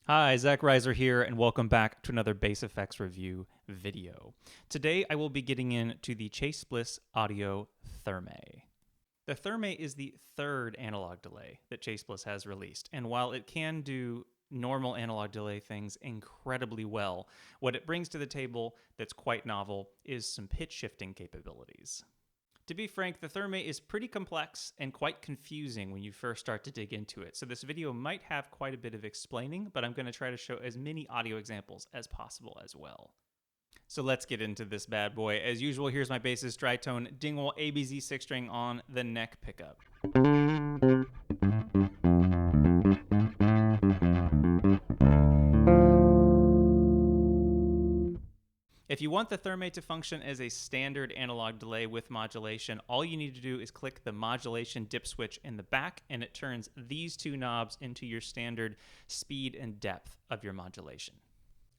Hi, Zach Reiser here, and welcome back to another Bass Effects review video. Today I will be getting into the Chase Bliss Audio Thermae. The Thermae is the third analog delay that Chase Bliss has released, and while it can do normal analog delay things incredibly well, what it brings to the table that's quite novel is some pitch shifting capabilities. To be frank, the Thermae is pretty complex and quite confusing when you first start to dig into it, so this video might have quite a bit of explaining, but I'm going to try to show as many audio examples as possible as well. So let's get into this bad boy. As usual, here's my bassist dry tone Dingwall ABZ 6-string on the neck pickup. If you want the Thermae to function as a standard analog delay with modulation, all you need to do is click the modulation dip switch in the back, and it turns these two knobs into your standard speed and depth of your modulation.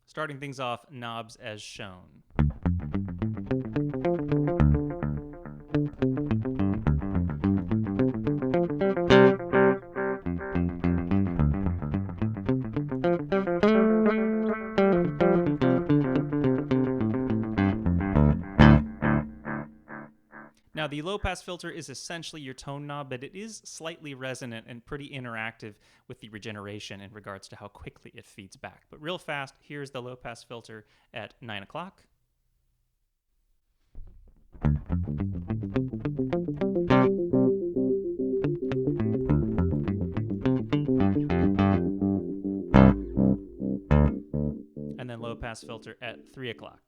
Starting things off, knobs as shown. Now, the low-pass filter is essentially your tone knob, but it is slightly resonant and pretty interactive with the regeneration in regards to how quickly it feeds back. But real fast, here's the low-pass filter at 9 o'clock. And then low-pass filter at 3 o'clock.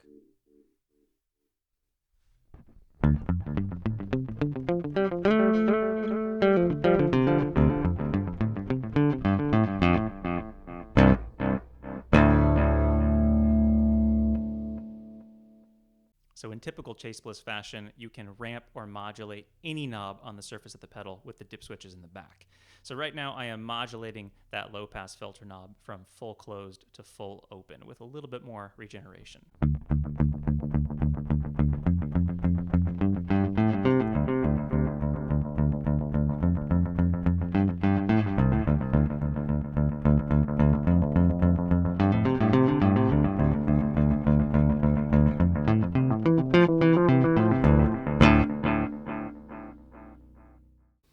So in typical Chase Bliss fashion, you can ramp or modulate any knob on the surface of the pedal with the dip switches in the back. So right now I am modulating that low pass filter knob from full closed to full open with a little bit more regeneration.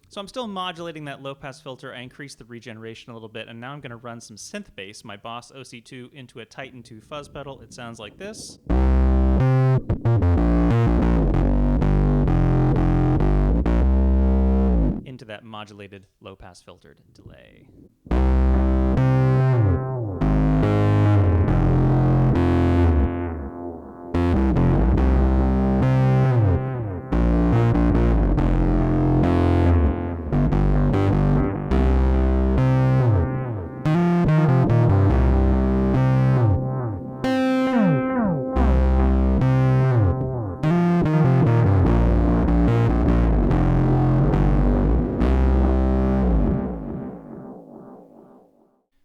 So I'm still modulating that low-pass filter. I increased the regeneration a little bit, and now I'm going to run some synth bass, my Boss OC2, into a Titan 2 fuzz pedal. It sounds like this. Into that modulated low-pass filtered delay.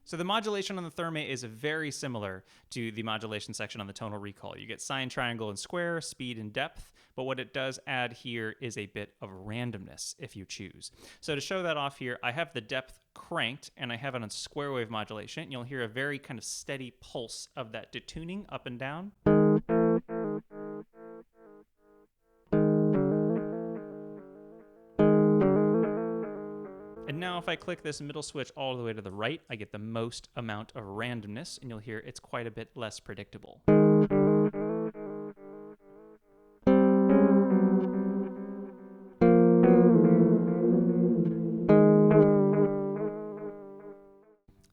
So the modulation on the Thermae is very similar to the modulation section on the tonal recall. You get sine, triangle, and square, speed, and depth, but what it does add here is a bit of randomness if you choose. So to show that off here, I have the depth cranked, and I have it on square wave modulation. You'll hear a very kind of steady pulse of that detuning up and down. And now if I click this middle switch all the way to the right, I get the most amount of randomness, and you'll hear it's quite a bit less predictable.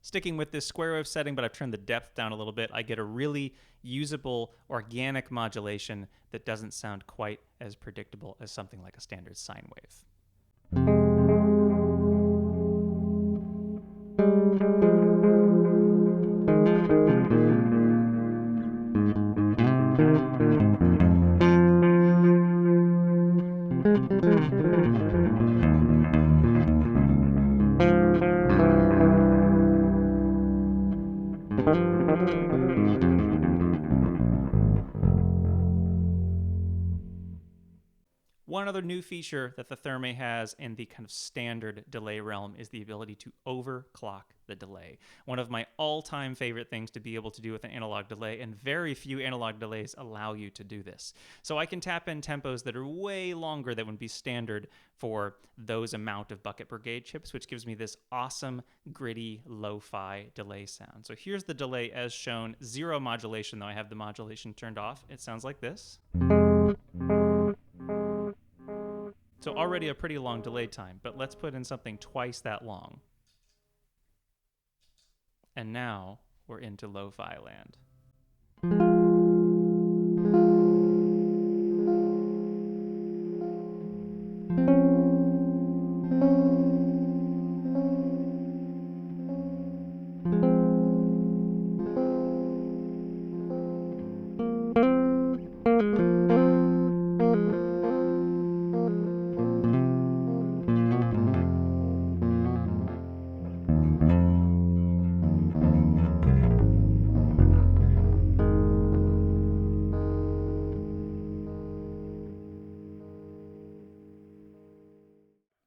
Sticking with this square wave setting, but I've turned the depth down a little bit, I get a really usable organic modulation that doesn't sound quite as predictable as something like a standard sine wave. One one other new feature that the Thermae has in the kind of standard delay realm is the ability to overclock the delay. One of my all-time favorite things to be able to do with an analog delay, and very few analog delays allow you to do this. So I can tap in tempos that are way longer than would be standard for those amount of bucket brigade chips, which gives me this awesome, gritty, lo-fi delay sound. So here's the delay as shown, 0 modulation, though I have the modulation turned off. It sounds like this. So already a pretty long delay time, but let's put in something twice that long. And now we're into lo-fi land.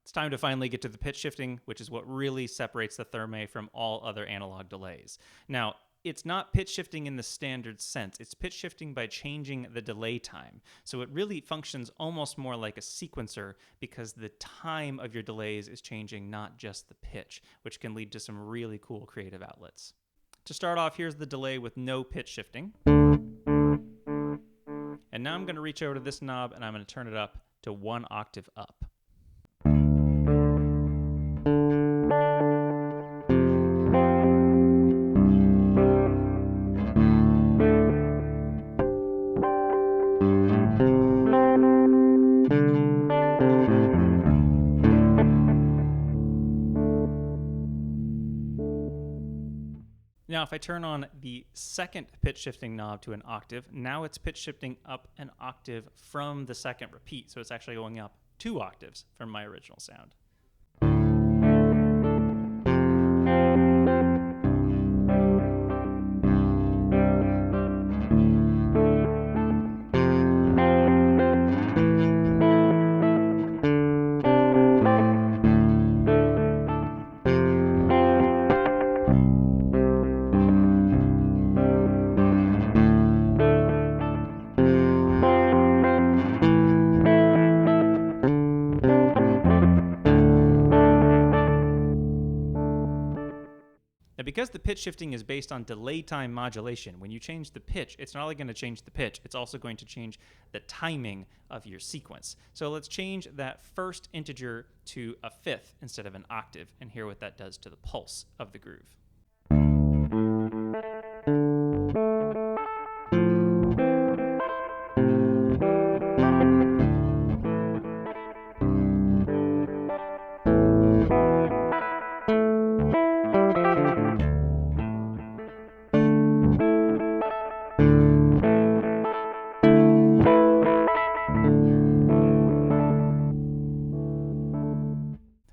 It's time to finally get to the pitch shifting, which is what really separates the Thermae from all other analog delays. Now, it's not pitch shifting in the standard sense. It's pitch shifting by changing the delay time. So it really functions almost more like a sequencer because the time of your delays is changing, not just the pitch, which can lead to some really cool creative outlets. To start off, here's the delay with no pitch shifting. And now I'm going to reach over to this knob and I'm going to turn it up to 1 octave up. Now, if I turn on the second pitch shifting knob to an octave, now it's pitch shifting up an octave from the second repeat. So it's actually going up 2 octaves from my original sound. Now, because the pitch shifting is based on delay time modulation, when you change the pitch, it's not only going to change the pitch, it's also going to change the timing of your sequence. So let's change that first integer to a fifth instead of an octave and hear what that does to the pulse of the groove.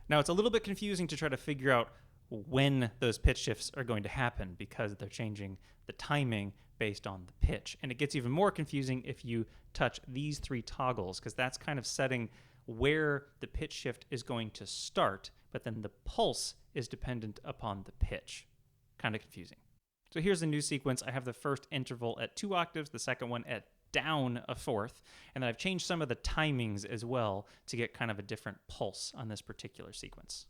Now, it's a little bit confusing to try to figure out when those pitch shifts are going to happen because they're changing the timing based on the pitch. And it gets even more confusing if you touch these 3 toggles because that's kind of setting where the pitch shift is going to start, but then the pulse is dependent upon the pitch. Kind of confusing. So here's a new sequence. I have the first interval at 2 octaves, the second one at down a fourth, and then I've changed some of the timings as well to get kind of a different pulse on this particular sequence.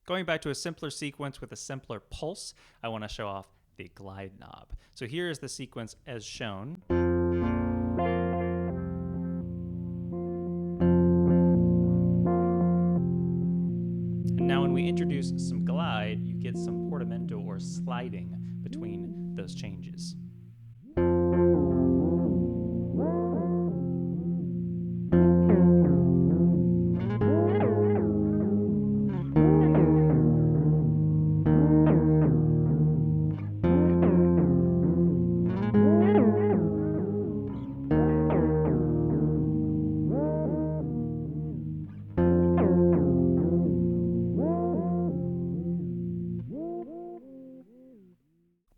Going back to a simpler sequence with a simpler pulse, I want to show off the glide knob. So here is the sequence as shown. And now when we introduce some glide, you get some portamento or sliding between those changes.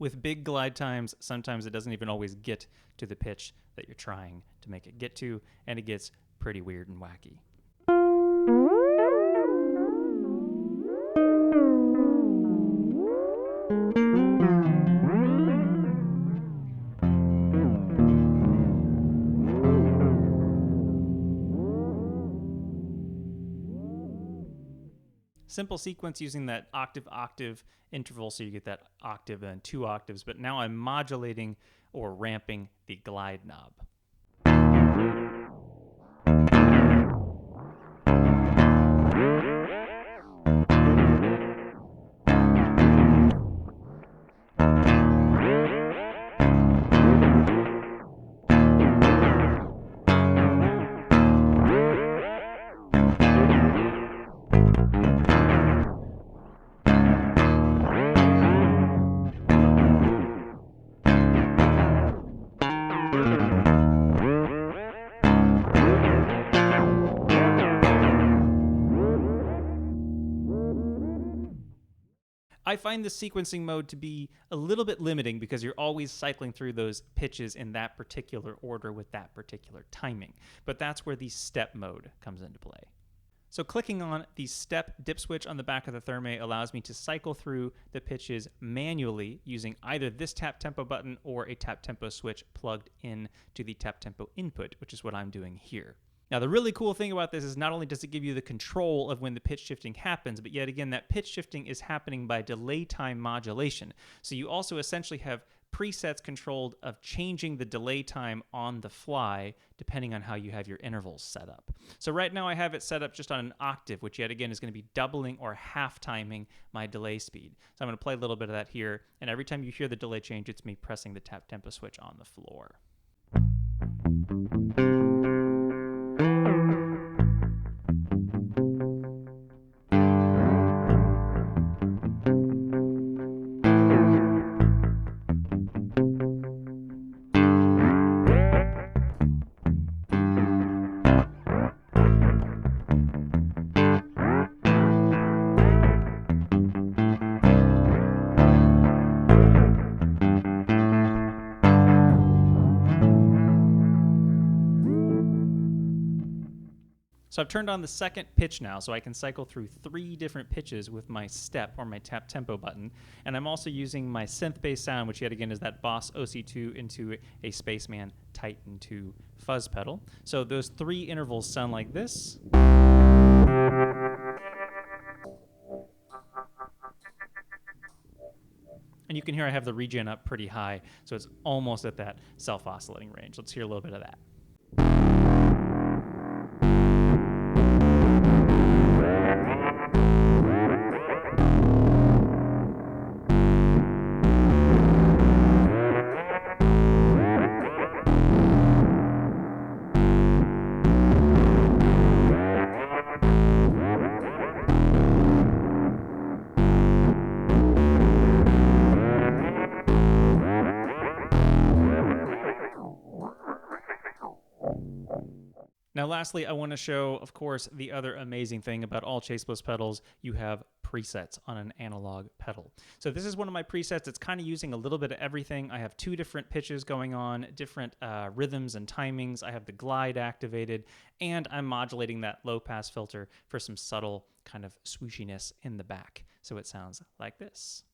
With big glide times, sometimes it doesn't even always get to the pitch that you're trying to make it get to, and it gets pretty weird and wacky. Simple sequence using that octave interval, so you get that octave and 2 octaves, but now I'm modulating or ramping the glide knob. I find the sequencing mode to be a little bit limiting because you're always cycling through those pitches in that particular order with that particular timing. But that's where the step mode comes into play. So clicking on the step dip switch on the back of the Thermae allows me to cycle through the pitches manually using either this tap tempo button or a tap tempo switch plugged in to the tap tempo input, which is what I'm doing here. Now, the really cool thing about this is not only does it give you the control of when the pitch shifting happens, but yet again, that pitch shifting is happening by delay time modulation. So you also essentially have presets controlled of changing the delay time on the fly depending on how you have your intervals set up. So right now I have it set up just on an octave, which yet again is going to be doubling or half timing my delay speed. So I'm going to play a little bit of that here, and every time you hear the delay change, it's me pressing the tap tempo switch on the floor. So I've turned on the second pitch now, so I can cycle through 3 different pitches with my step or my tap tempo button. And I'm also using my synth-based sound, which yet again is that Boss OC2 into a Spaceman Titan 2 fuzz pedal. So those 3 intervals sound like this. And you can hear I have the regen up pretty high, so it's almost at that self-oscillating range. Let's hear a little bit of that. Now, lastly, I want to show, of course, the other amazing thing about all Chase Bliss pedals. You have presets on an analog pedal. So this is one of my presets. It's kind of using a little bit of everything. I have 2 different pitches going on, different rhythms and timings. I have the glide activated, and I'm modulating that low-pass filter for some subtle kind of swooshiness in the back. So it sounds like this.